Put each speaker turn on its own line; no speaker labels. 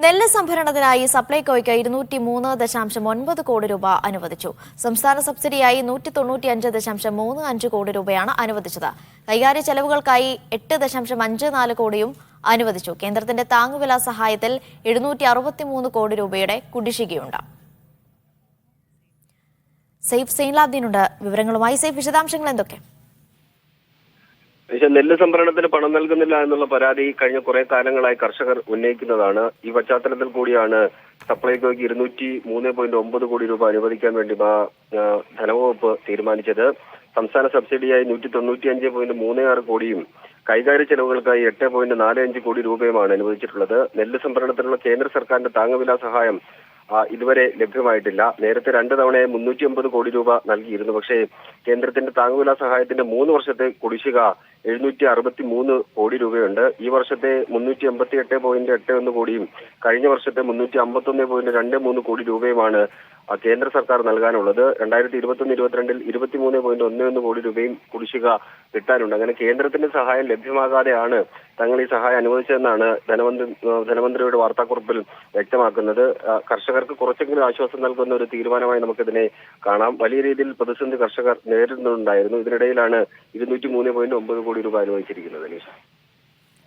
നെല്ല് സംഭരണത്തിനായി സപ്ലൈകോയ്ക്ക് 203.9 കോടി രൂപ അനുവദിച്ചു. സംസ്ഥാന സബ്സിഡിയായി 195.35 കോടി രൂപയാണ് അനുവദിച്ചത്. കൈകാര്യ ചെലവുകൾക്കായി 8.54 കോടിയും അനുവദിച്ചു. കേന്ദ്രത്തിന്റെ താങ്ങുവില സഹായത്തിൽ 763 കോടി രൂപയുടെ കുടിശ്ശികയുണ്ട്. സൈഫ് സൈൻലാബ്ദീനുണ്ട് വിവരങ്ങളുമായി. സൈഫ്, വിശദാംശങ്ങൾ എന്തൊക്കെ?
നെല്ല് സംഭരണത്തിന് പണം നൽകുന്നില്ല എന്നുള്ള പരാതി കഴിഞ്ഞ കുറെ കാലങ്ങളായി കർഷകർ ഉന്നയിക്കുന്നതാണ്. ഈ പശ്ചാത്തലത്തിൽ കൂടിയാണ് സപ്ലൈകോയ്ക്ക് 203.9 കോടി രൂപ അനുവദിക്കാൻ വേണ്ടി ധനവകുപ്പ് തീരുമാനിച്ചത്. സംസ്ഥാന സബ്സിഡിയായി 195.36 കോടിയും കൈകാര്യ ചെലവുകൾക്കായി 8.45 കോടി രൂപയുമാണ് അനുവദിച്ചിട്ടുള്ളത്. നെല്ല് സംഭരണത്തിനുള്ള കേന്ദ്ര സർക്കാരിന്റെ താങ്ങുവില സഹായം ഇതുവരെ ലഭ്യമായിട്ടില്ല. നേരത്തെ 2 തവണയായി 350 കോടി രൂപ നൽകിയിരുന്നു. പക്ഷേ കേന്ദ്രത്തിന്റെ താങ്ങുവില സഹായത്തിന്റെ 3 വർഷത്തെ കുടിശ്ശിക 763 കോടി രൂപയുണ്ട്. ഈ വർഷത്തെ 388.81 കോടിയും കഴിഞ്ഞ വർഷത്തെ 351.23 കോടി രൂപയുമാണ് കേന്ദ്ര സർക്കാർ നൽകാനുള്ളത്. 2021-22 23.11 കോടി രൂപയും കുടിശ്ശിക കിട്ടാനുണ്ട്. അങ്ങനെ കേന്ദ്രത്തിന്റെ സഹായം ലഭ്യമാകാതെയാണ് തങ്ങൾ ഈ സഹായം അനുവദിച്ചതെന്നാണ് ധനമന്ത്രിയുടെ വാർത്താക്കുറിപ്പിൽ വ്യക്തമാക്കുന്നത്. കർഷകർക്ക് കുറച്ചെങ്കിലും ആശ്വാസം നൽകുന്ന ഒരു തീരുമാനമായി നമുക്കിതിനെ കാണാം. വലിയ രീതിയിൽ പ്രതിസന്ധി കർഷകർ നേരിടുന്നുണ്ടായിരുന്നു. ഇതിനിടയിലാണ് 203.9 കോടി രൂപ അനുവദിച്ചിരിക്കുന്നത്.